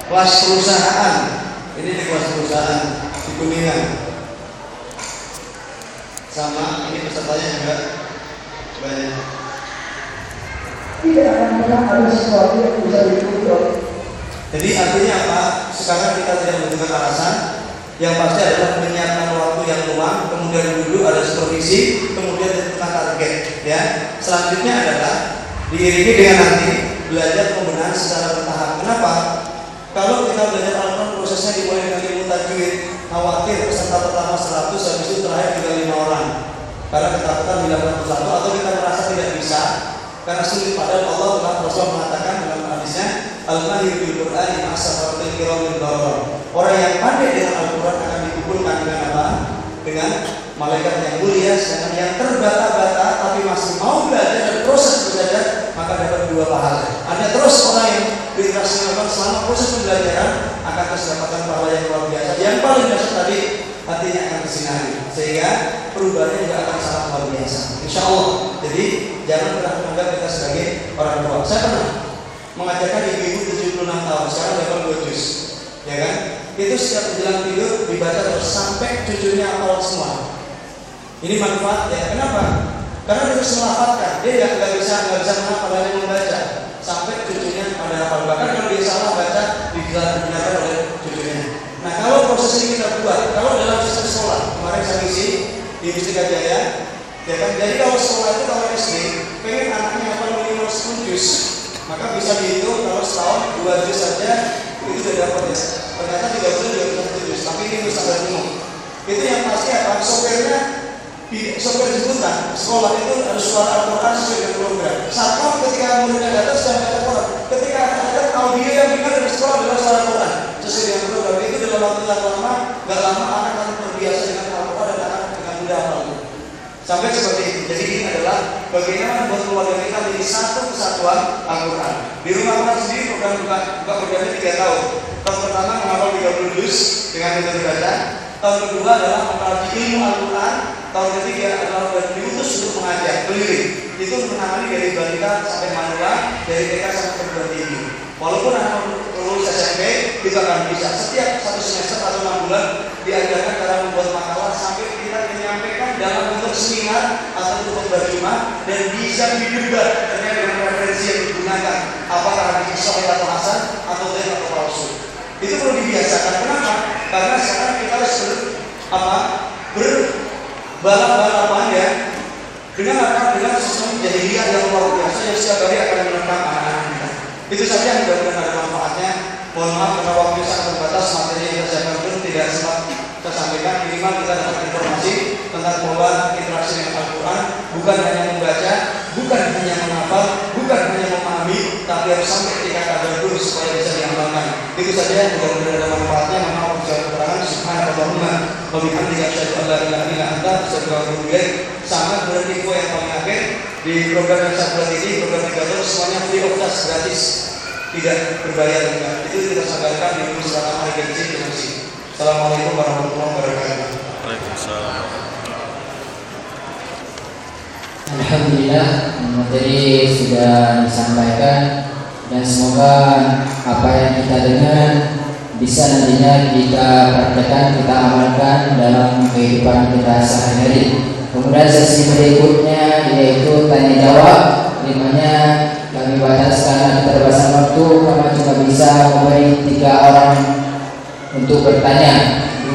kelas perusahaan. Ini di kelas perusahaan di Kuningan. Sama ini pesertanya juga banyak. Tidak akan pernah ada sesuatu yang bisa diukur. Jadi artinya apa? Sekarang kita tidak membutuhkan alasan. Yang pasti adalah menyiapkan waktu yang luang, kemudian dulu ada supervisi, kemudian ditentukan target. Ya. Selanjutnya adalah diiringi dengan nanti belajar pembenahan secara bertahap. Kenapa? Kalau kita belajar Al-Quran prosesnya dimulai dengan ilmu tajwid, khawatir peserta pertama 100, habis itu terakhir tinggal 5 orang. Karena ketakutan dilakukan satu atau kita merasa tidak bisa karena sulit. Padahal Allah telah Rasul mengatakan dalam hadisnya, Al-Mahir bil Qur'ani ma'asafaratil kiramil barara. Orang yang pandai dengan Al-Quran akan dikumpulkan dengan apa? Dengan malaikat yang mulia. Sedangkan yang terbata-bata tapi masih mau belajar dan proses belajar, maka dapat 2 pahala. Ada terus orang yang berinteraksi dengan selama proses pembelajaran akan terus mendapatkan pahala yang luar biasa. Yang paling dasar tadi, hatinya akan bersinari, sehingga perubahannya juga akan sangat luar biasa, insya Allah. Jadi jangan pernah menganggap kita sebagai orang tua. Saya pernah mengajarkan ibu-ibu 76 tahun, sekarang dapat 2 juz, ya kan? Itu setiap menjelang tidur dibaca terus sampai cucunya hafal semua. Ini manfaat ya. Kenapa? Karena dia harus melafalkan. Dia nggak bisa menghafal, hanya membaca sampai cucunya pada hafal. Bahkan kalau dia salah baca dibenarkan oleh cucunya. Nah, kalau proses ini kita buat, kalau dalam sistem sekolah, kemarin saya ngisi di Mustika Jaya, ya kan? Jadi kalau sekolah itu kalau SD pengen anaknya hafal minimal 10 juz, maka bisa dihitung kalau setahun 2 juz saja itu sudah dapat ya. Ternyata 3 bulan juga bisa 1 juz, tapi ini mustahil penuh. Itu yang pasti apa? Sopir jemputan sekolah itu harus suara Al-Quran sesuai dengan program. Satpam ketika muridnya datang sedang baca Quran. Ketika anak datang, audio yang dengar dari sekolah adalah suara Quran sesuai dengan program. Itu dalam waktu yang lama, nggak lama anak akan terbiasa dengan Al-Quran dan akan dengan mudah hafal. Sampai seperti itu. Jadi ini adalah bagaimana membuat keluarga kita menjadi satu kesatuan Al-Quran. Di rumah kita sendiri program buka programnya 3 tahun. Tahun pertama menghafal 30 juz dengan metode baca. Tahun kedua adalah mempelajari ilmu Al-Quran. Tahun ketiga adalah diutus untuk mengajar, keliling. Itu menangani dari balita sampai manula, dari TK sampai perguruan tinggi. Walaupun anak lulus SMP, itu akan bisa. Setiap 1 semester atau 6 bulan diajarkan cara membuat makalah sampai kita menyampaikan dalam bentuk seminar atau bentuk berjumlah dan bisa didebat terkait dengan referensi yang digunakan. Apakah hadis sahih atau hasan atau dhaif atau palsu. Itu perlu dibiasakan. Kenapa? Karena sekarang kita harus balap-balapan ya dengan sistem jahiliyah yang luar biasa yang setiap hari akan menerkam anak-anak kita. Itu saja yang mudah-mudahan ada manfaatnya. Mohon maaf karena waktu sangat terbatas, materi yang kita siapkan pun tidak sempat tersampaikan. Minimal kita dapat informasi tentang pola interaksi dengan Al-Quran, bukan hanya membaca, bukan hanya menghafal, bukan hanya memahami, tapi harus sampai tingkat tadabbur supaya bisa diamalkan. Itu saja, mudah-mudahan ada manfaatnya. Mohon maaf jika kekurangan. Subhanallahumma wa bihamdika asyhadu an la ilaha illa anta astaghfiruka wa atubu ilaik. Sama kemudian info yang paling akhir di program yang saya buat ini, program Tigator semuanya free of charge, gratis, tidak berbayar juga. Itu kita sampaikan di Musyawarah Agensi Demokrasi. Assalamualaikum warahmatullahi wabarakatuh. Waalaikumsalam. Alhamdulillah, materi sudah disampaikan dan semoga apa yang kita dengar bisa nantinya kita praktekkan, kita amalkan dalam kehidupan kita sehari-hari. Kemudian sesi berikutnya yaitu tanya jawab, di mana kami bataskan keterbatasan waktu, kami cuma bisa memberi 3 orang untuk bertanya,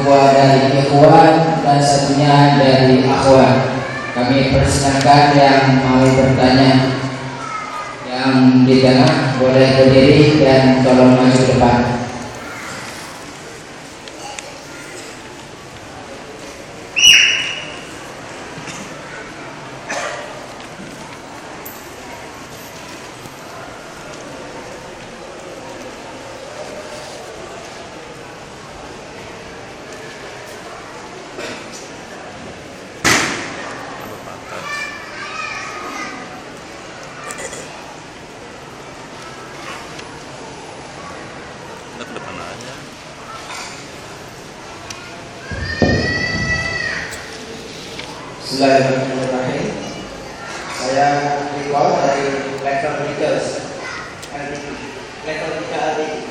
2 dari ikhwan dan 1-nya dari akhwat. Kami persilakan yang mau bertanya, yang di tengah boleh berdiri dan tolong maju ke depan. Ke depan aja. Bismillahirrahmanirrahim. Saya Riko dari level 3 LDI.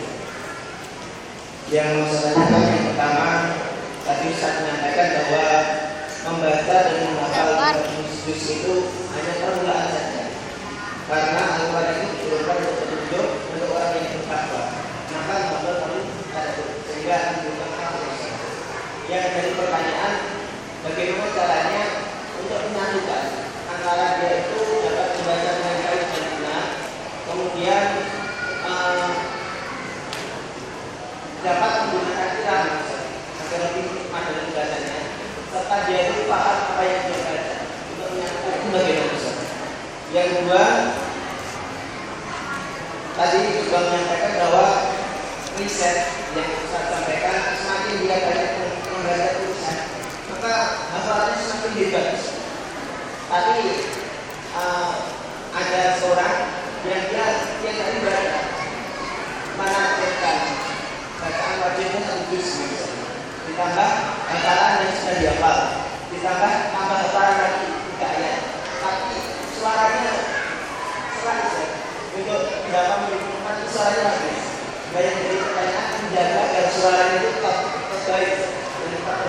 Yang mau saya tanyakan yang pertama, tadi Ustaz menyampaikan bahwa membaca dan menghafal juz itu hanya permulaan saja. Karena Al-Quran itu diturunkan untuk petunjuk untuk orang yang bertakwa. Maka menghafal perlu tadabbur sehingga menimbulkan hafal. Yang jadi pertanyaan, bagaimana caranya untuk menyatukan antara dia itu dapat membaca dengan baik dan benar, kemudian dapat menggunakan irama agar lebih hikmah dalam bacanya, serta dia itu paham apa yang dia baca untuk menyatukan itu bagaimana Ustaz? Yang kedua, tadi juga menyampaikan bahwa riset yang Ustaz sampaikan, semakin dia banyak membaca tulisan, maka hafalannya semakin hebat. Tapi ada seorang yang dia tiap hari baca menargetkan bacaan wajibnya 1 juz, ditambah hafalan yang sudah dihafal, ditambah tambah hafalan lagi 3 ayat, tapi suaranya selaras untuk dalam menggunakan suaranya lagi. Banyak dari pertanyaan menjaga agar suaranya itu tetap baik dan tetap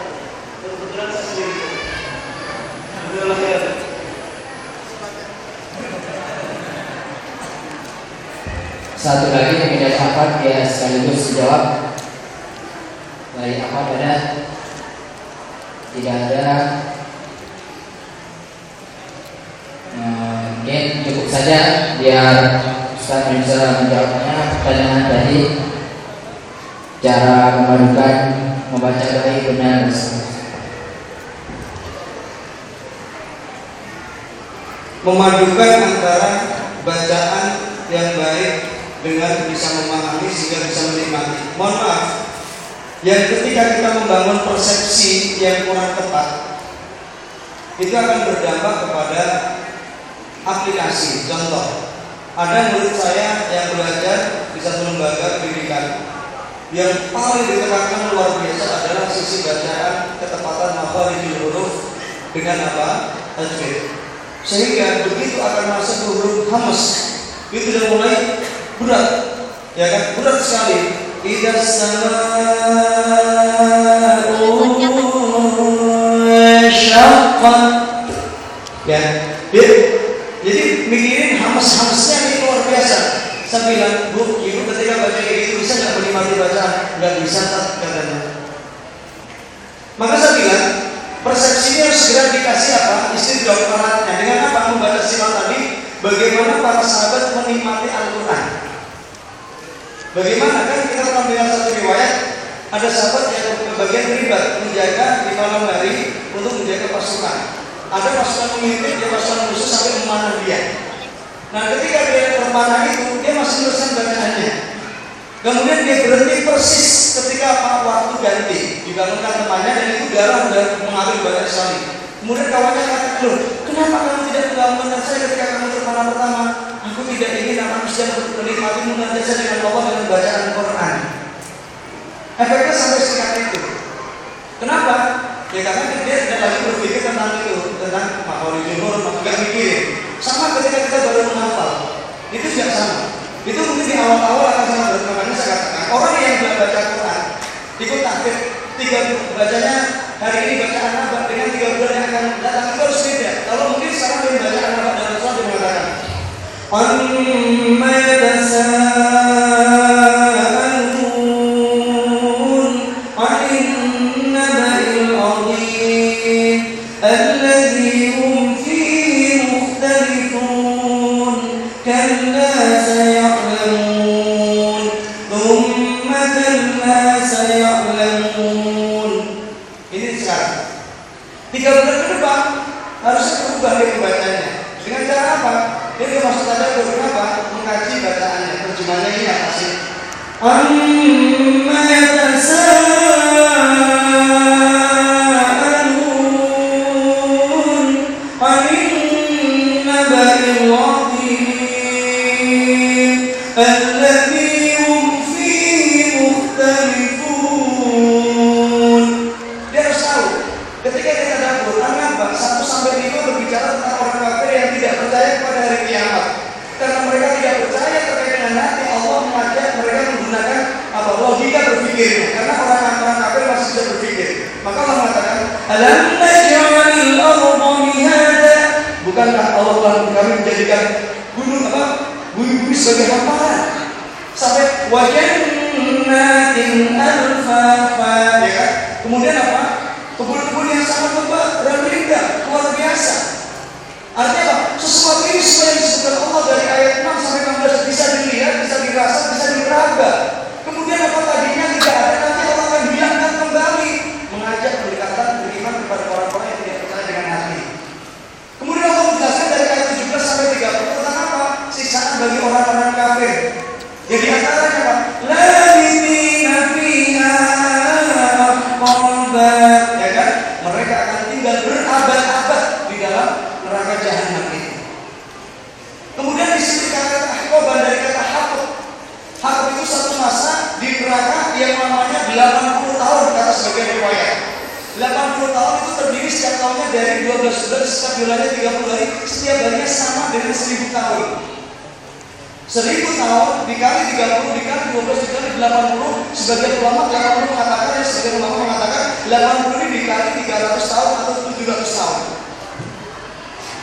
kebetulan saya sendiri. Alhamdulillah. Satu lagi yang tidak hafal dia sekaligus dijawab dari apa ada tidak ada. Mungkin cukup saja biar Ustaz bisa menjawabnya pertanyaan tadi, cara memadukan membaca baik benar. Memadukan antara bacaan yang baik dengan bisa memahami sehingga bisa menikmati. Mohon maaf, yang ketika kita membangun persepsi yang kurang tepat, itu akan berdampak kepada aplikasi. Contoh, ada murid saya yang belajar di satu lembaga pendidikan, yang paling ditekankan luar biasa adalah sisi bacaan, ketepatan makharijul huruf dengan apa? Tajwid. Sehingga begitu akan masuk huruf hamas, itu sudah mulai berat, ya kan? Berat sekali. Idza samaa'u syaqqat. Ya. Jadi mikirin hamas-hamasnya ini luar biasa. Saya bilang, Bu, ibu ketika baca kayak gitu bisa nggak menikmati bacaan? Nggak bisa, katanya. Maka saya bilang, persepsinya harus segera dikasih apa? Istidraknya. Dengan apa? Membaca sifat tadi. Bagaimana para sahabat menikmati Al-Quran? Bagaimana kan kita pernah dengar satu riwayat, ada sahabat yang kebagian ribat menjaga di malam hari untuk menjaga pasukan. Ada pasukan mengintip, dia pasukan musuh sampai memanah dia. Nah, ketika dia terpanah itu, dia masih meneruskan bacaannya. Kemudian dia berhenti persis ketika waktu ganti, dibangunkan temannya dan itu darah mengalir banyak sekali. Kemudian kawannya kata, loh, kenapa kamu tidak membangunkan saya ketika kamu terpanah pertama? Aku tidak ingin anak usia menikmati munajat dengan Allah dengan bacaan Quran. Efeknya sampai sekian itu. Kenapa? Ya karena dia tidak lagi berpikir tentang itu, tentang makhluk jumhur, tidak mikirin. Sama ketika kita baru menghafal, itu juga sama. Itu mungkin di awal-awal akan sangat berat. Makanya saya katakan, orang yang sudah baca Quran, ikut takbir, 3 bacanya hari ini bacaan apa dengan 3 bulan yang akan datang itu harus beda. Kalau mungkin sekarang dia bacaan apa dalam Rasul dia mengatakan, Amma yatasa'alun 'anil naba'il 'azim alladzi hum fihi mukhtalifun kalla saya'lamun thumma kalla saya'lamun. Ini sekarang 3 bulan ke depan harusnya berubah dia pembacanya. Dengan cara apa? Dia masuk tadabbur. Kenapa? Mengkaji bacaannya. Terjemahnya ini apa sih? Amma yatasa'alun 'anil naba'il 'azim alladzi hum fihi mukhtalifun. Dia harus tahu ketika kita tadabbur, apa? 1 sampai 5 berbicara tentang orang kafir yang tidak percaya kepada hari kiamat. Karena mereka tidak percaya terkait dengan nanti Allah mengajak mereka menggunakan apa? berpikirnya, karena orang-orang kafir masih bisa berpikir. Maka Allah mengatakan, alam naj'alil arda mihada, bukankah Allah telah kami menjadikan bumi sebagai hamparan, sampai wa jannatin alfafa, ya kan? Kemudian apa? Kebun-kebun yang sangat lebat dan indah, luar biasa. Artinya apa? Sesuatu ini supaya disebutkan Allah dari ayat 6 sampai 16 bisa dilihat, bisa dirasa, bisa diraba. Kemudian apa tadinya tidak ada, nanti Allah akan hilangkan kembali, mengajak pendekatan beriman kepada orang-orang yang tidak percaya dengan hati. Kemudian Allah menjelaskan dari ayat 17 sampai 30 tentang apa? Siksaan bagi orang-orang kafir. Jadi antaranya apa? Labithina fiha ahqaba, ya kan? Mereka akan tinggal berabad-abad di dalam neraka jahanam itu. Kemudian di sini kata ahqaba dari kata haqq. Haqq itu satu masa di neraka yang lamanya 80 tahun kata sebagian riwayat. 80 tahun itu terdiri setiap tahunnya dari 12 bulan, setiap bulannya 30 hari, setiap harinya sama dengan 1000 tahun. 1000 tahun dikali 30 dikali 12 dikali 80, sebagian ulama 80 mengatakan, dan sebagian ulama mengatakan 80 ini dikali 300 tahun atau 700 tahun.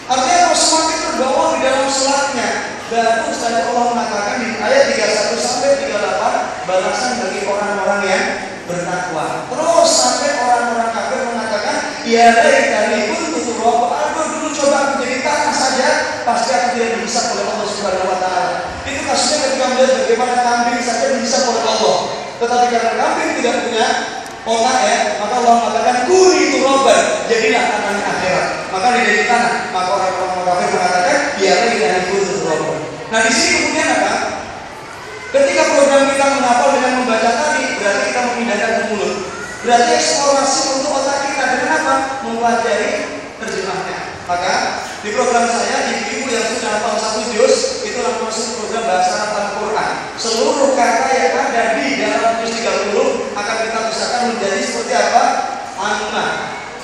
Artinya kalau semakin terbawa di dalam sholatnya, baru setelah Allah mengatakan di ayat 31 sampai 38 balasan bagi orang-orang yang bertakwa. Terus sampai orang-orang kafir mengatakan, ya laitani kuntu turaba, aduh dulu coba aku jadi tanah saja, pasti aku tidak dihisab oleh Allah Subhanahu wa taala. Itu kasusnya ketika melihat bagaimana kambing saja dihisab oleh Allah. Tetapi karena kambing tidak punya otak, ya, maka Allah mengatakan kuni turaba, jadilah tanahnya akhirat. Maka dijadi tanah. Maka orang-orang kafir mengatakan, ya laitani kuntu turaba. Nah di sini kemudian apa? Ketika program kita menghafal dengan membaca tadi, berarti kita memindahkan ke mulut. Berarti eksplorasi untuk otak kita dengan apa? Mempelajari terjemahnya. Maka di program saya, ibu-ibu yang sudah hafal 1 juz, itu langsung program bahasa Arab Al-Quran. Seluruh kata yang ada di dalam juz 30 akan kita pisahkan menjadi seperti apa? Anma,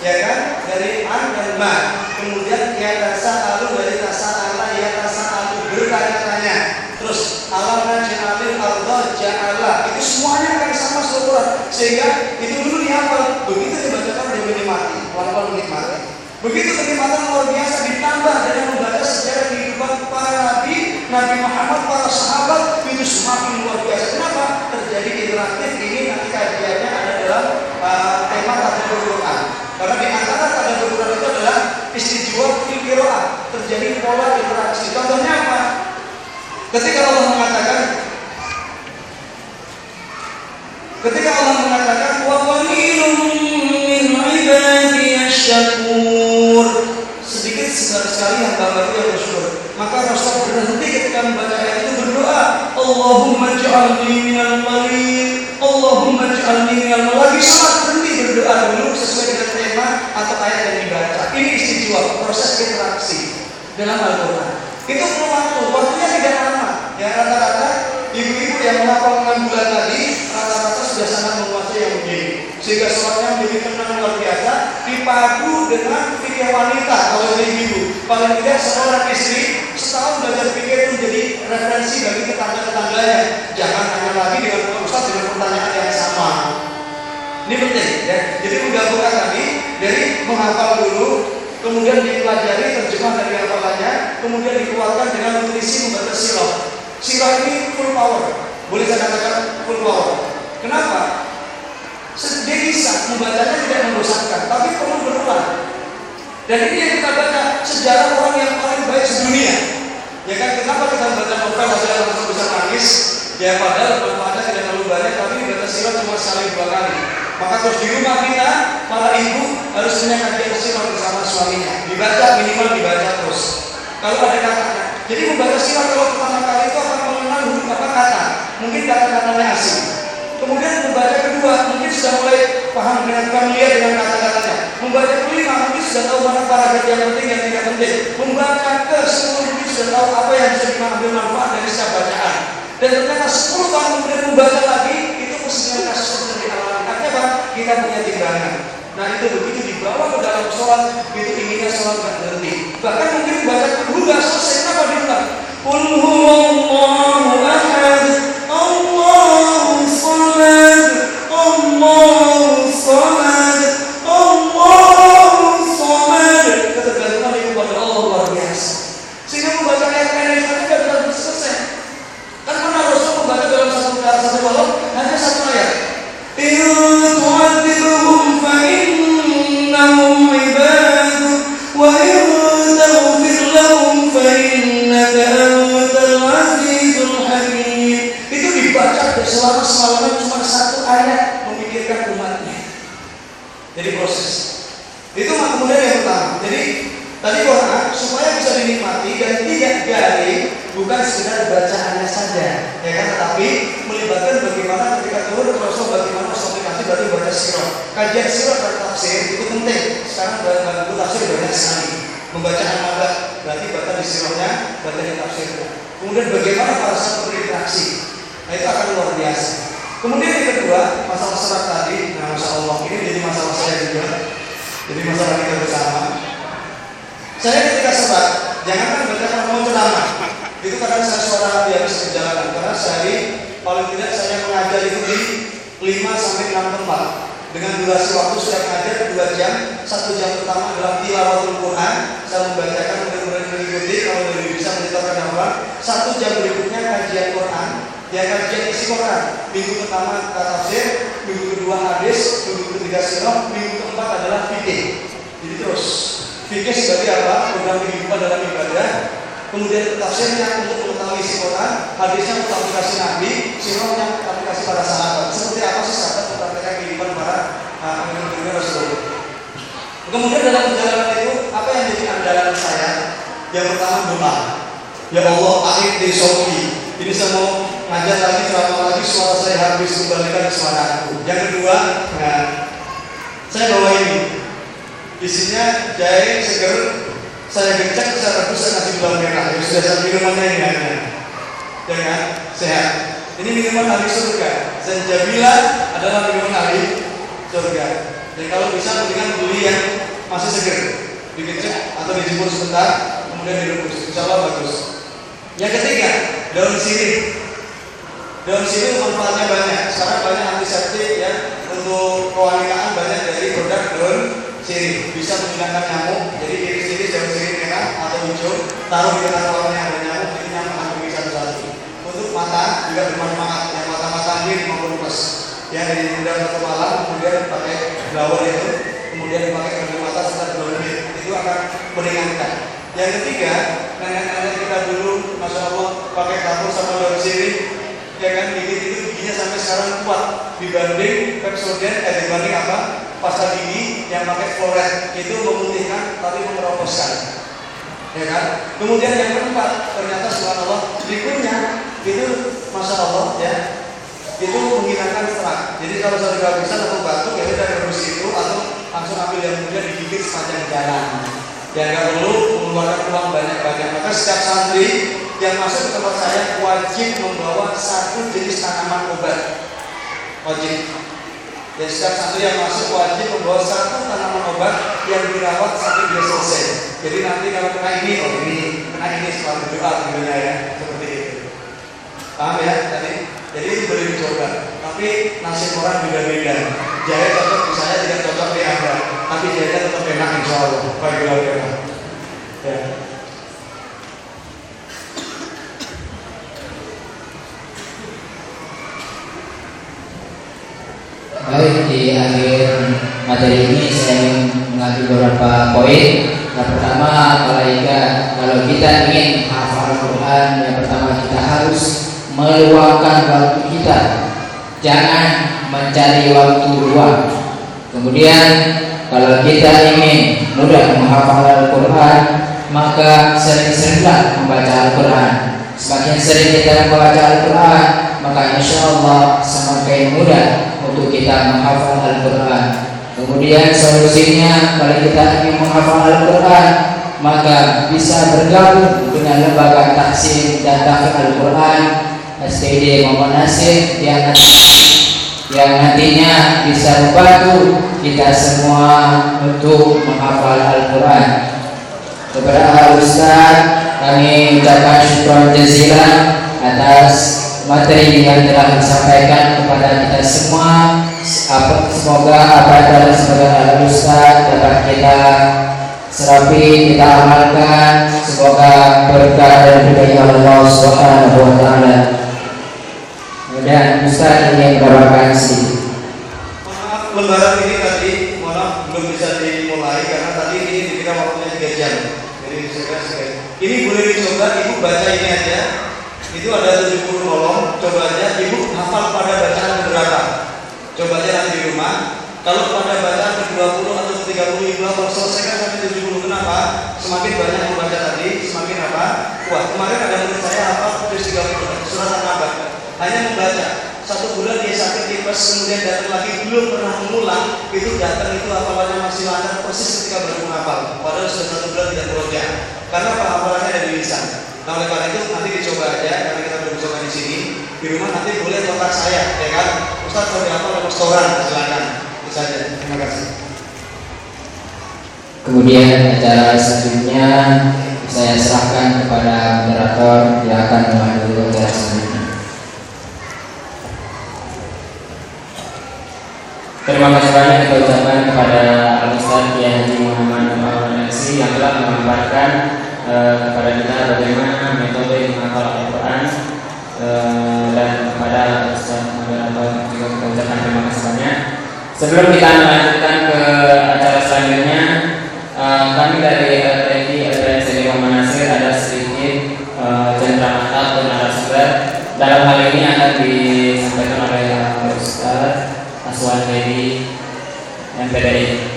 ya kan? Dari an dan ma. Kemudian yatasa'alu dari tasa'ala, yatasa'alu bertanya-tanya. Terus alam naj'alil arda ja'ala, itu semuanya akan sama seluruh, sehingga itu dulu dihafal, begitu dibacakan dia menikmati, pelan-pelan menikmati. Begitu kenikmatan luar biasa ditambah dengan membaca sejarah kehidupan para nabi, Nabi Muhammad, para sahabat, itu semakin luar biasa. Kenapa? Terjadi interaktif. Ini nanti kajiannya ada dalam tema tadabbur Quran. Karena di antara tadabbur Quran itu adalah istijwab fil qiraah, terjadi pola interaksi. Contohnya apa? Ketika Allah mengatakan wa qalilun min ibadiyasy syakur, sedikit sekali hamba-Hamba yang bersyukur. Maka Rasul berhenti ketika membaca ayat itu berdoa, Allahumma ij'alni minal qalil, Allahumma ij'alni minal qalil. Lagi salat berhenti berdoa dulu sesuai dengan tema atau ayat yang dibaca. Ini istijwab, proses interaksi dalam Al-Quran. Itu perlu waktunya tidak lama. Ya, rata-rata ibu-ibu yang menghafal 6 bulan tadi rata-rata sudah sangat menguasai yang begini, sehingga sholatnya menjadi tenang luar biasa. Dipadu dengan fikih wanita oleh ibu. Paling tidak seorang istri setahun belajar fikih itu menjadi referensi bagi tetangga-tetangganya. Jangan hanya lagi dengan ustaz dengan pertanyaan yang sama. Ini penting, ya. Jadi menggabungkan tadi dari menghafal dulu, kemudian dipelajari terjemah dari hafalannya, kemudian dikuatkan dengan nutrisi membaca sirah. Sirah ini full power, boleh saya katakan full power. Kenapa? Dia bisa membacanya tidak membosankan, tapi perlu berulang. Dan ini yang kita baca sejarah orang yang paling baik sedunia. Ya kan? Kenapa kita membaca novel saja langsung bisa nangis? Ya padahal manfaatnya tidak terlalu banyak, tapi membaca sirah cuma sekali 2 kali. Maka terus di rumah kita, para ibu harus punya kajian sirah bersama suaminya. Dibaca, minimal dibaca terus. Kalau ada kata-kata, jadi membaca sirah kalau pertama kali itu akan mengenal huruf apa kata. Mungkin kata-katanya asing. Kemudian membaca kedua, mungkin sudah mulai paham dengan familiar dengan kata-katanya. Membaca kelima, mungkin sudah tahu mana paragraf yang penting dan tidak penting. Membaca ke-10, mungkin sudah tahu apa yang bisa diambil manfaat dari setiap bacaan. Dan ternyata 10 tahun kemudian membaca lagi, itu kesenian kasus yang dialami. Artinya apa? Kita punya timbangan. Nah itu begitu dibawa ke dalam sholat, itu inginnya sholat tidak berhenti. Bahkan mungkin membaca kedua nggak selesai, kenapa diulang? Qul huwallahu ahad, Allahu samad, selama semalaman cuma satu ayat memikirkan umatnya. Jadi proses. Itu kemudian yang pertama. Jadi tadi Quran supaya bisa dinikmati dan tidak garing, bukan sekedar bacaannya saja, ya kan? Tetapi melibatkan bagaimana ketika turun Rasul, bagaimana aplikasi berarti baca sirah. Kajian sirah dan tafsir itu penting. Sekarang buku tafsir banyak sekali. Membaca amalan berarti baca di sirahnya, baca di tafsirnya. Kemudian bagaimana para sahabat berinteraksi, nah itu akan luar biasa. Kemudian yang kedua, masalah surat tadi, nah masya Allah ini jadi masalah saya juga. Jadi masalah kita bersama. Saya ketika sebat, jangankan baca mau ceramah, itu kadang saya suara di habis perjalanan, karena sehari paling tidak saya mengajar itu di 5 sampai 6 tempat dengan durasi waktu setiap ngajar 2 jam. 1 jam pertama adalah tilawatul Quran, saya membacakan murid-murid mengikuti, kalau lebih bisa menyetorkan hafalan. 1 jam berikutnya kajian Quran, ya kajian isi Quran. Minggu pertama tafsir, minggu kedua hadis, minggu ketiga sirah, minggu keempat adalah fikih. Jadi terus fikih sebagai apa? Program kehidupan dalam ibadah. Kemudian tafsirnya untuk mengetahui isi Quran, hadisnya untuk aplikasi Nabi, sirahnya aplikasi para sahabat. Seperti apa sih sahabat mempraktikkan kehidupan para pemimpin Rasulullah. Kemudian dalam perjalanan itu apa yang jadi andalan saya? Yang pertama doa. Ya Allah, akhir di Sofi. Ini saya mau ngajar lagi, ceramah lagi, suara saya habis, kembalikan suaraku. Yang kedua, nah, saya bawa ini. Isinya jahe seger, saya gecek, saya rebus, saya kasih gula merah. Ya sudah, saya minumannya ini hanya, ya kan, sehat. Ini minuman ahli surga. Zanjabila adalah minuman ahli surga. Dan kalau bisa mendingan beli yang masih seger, digecek atau dijemur sebentar, kemudian direbus. Insya Allah bagus. Yang ketiga, daun sirih. Daun sirih manfaatnya banyak. Sekarang banyak antiseptik ya, untuk kewanitaan banyak dari produk daun sirih. Bisa menghilangkan nyamuk. Jadi iris-iris daun sirih merah atau hijau, taruh di tengah ruangan yang ada nyamuk, jadi nyamuk akan pergi satu-satu. Untuk mata juga bermanfaat, yang mata-mata diri maupun plus. Ya dari mudah satu malam, kemudian pakai blower itu, kemudian pakai kandung mata serta blower itu akan meringankan. Yang ketiga, nenek-nenek kita dulu, masya Allah, pakai kapur sama daun sirih, ya kan, gigi itu giginya sampai sekarang kuat dibanding Pepsodent, dibanding apa? Pasta gigi yang pakai fluoride itu memutihkan tapi mengeroposkan, ya kan. Kemudian yang keempat, ternyata subhanallah liquidnya itu masya Allah ya, itu menghilangkan serat. Jadi kalau saya kehabisan atau batuk ya udah rebus itu atau langsung ambil yang kemudian digigit sepanjang jalan. Ya nggak perlu mengeluarkan uang banyak-banyak. Maka setiap santri yang masuk ke tempat saya wajib membawa 1 jenis tanaman obat. Wajib. Ya setiap santri yang masuk wajib membawa 1 tanaman obat yang dirawat sampai dia selesai. Jadi nanti kalau kena ini, oh ini, kena ini setelah berdoa tentunya ya, seperti itu. Paham ya tadi? Jadi itu boleh dicoba. Tapi nasib orang beda-beda. Jahe cocok di saya, tidak cocok di Anda. Tapi jahe tetap enak insya Allah. Bagi enak. Ya. Baik, di akhir materi ini saya ingin mengambil beberapa poin. Yang pertama, kalau kita ingin hafal Al-Quran, yang pertama kita harus meluangkan waktu kita. Jangan mencari waktu luang. Kemudian kalau kita ingin mudah menghafal Al-Quran, maka sering-seringlah membaca Al-Quran. Semakin sering kita membaca Al-Quran, maka insya Allah semakin mudah untuk kita menghafal Al-Quran. Kemudian solusinya, kalau kita ingin menghafal Al-Quran, maka bisa bergabung dengan lembaga tahsin dan tahfidz Al-Quran STD Muhammad Nasir yang nantinya bisa membantu kita semua untuk menghafal Al-Quran. Kepada Ustaz, kami ucapkan syukur jazilan atas materi yang telah disampaikan kepada kita semua. Semoga apa yang telah disampaikan oleh Ustaz dapat kita serapi, kita amalkan. Semoga berkah dan hidayah Allah Subhanahu wa taala. Dan Ustaz ingin membawakan sedikit. Maaf, lembaran ini tadi belum bisa dimulai karena tadi ini dikira waktunya 3 jam. Jadi ini boleh dicoba, ibu baca ini aja. Itu ada 70 kolom. Coba aja ibu hafal pada bacaan berapa. Coba aja nanti di rumah. Kalau pada bacaan ke-20 atau ke-30 ibu hafal selesaikan sampai 70. Kenapa? Semakin banyak membaca tadi, semakin apa? Kuat. Kemarin ada murid saya hafal 30 surat An-Naba. Hanya membaca. 1 bulan dia sakit tipes, kemudian datang lagi belum pernah mengulang. Itu datang itu hafalannya masih lancar persis ketika baru menghafal. Padahal sudah 1 bulan tidak bekerja. Karena hafalannya ada di lisan. Nah oleh karena itu nanti dicoba aja, karena kita belum coba di sini. Di rumah nanti boleh kontak saya, ya kan? Ustaz kalau dihafal ada restoran, silakan. Itu saja. Terima kasih. Kemudian acara selanjutnya saya serahkan kepada moderator yang akan memandu acara selanjutnya. Terima kasih banyak kita ucapkan kepada Al-Ustaz Kiai Haji Muhammad Al-Nasi yang telah memaparkan kepada kita bagaimana metode menghafal Al-Quran, dan kepada Ustaz moderator juga kita ucapkan terima kasih banyak. Sebelum kita melanjutkan ke acara selanjutnya, kami dari LTI LTI Muhammad Nasir ada sedikit cenderamata atau narasumber. Dalam hal ini akan disampaikan oleh Ustaz Aswan dari MPDI.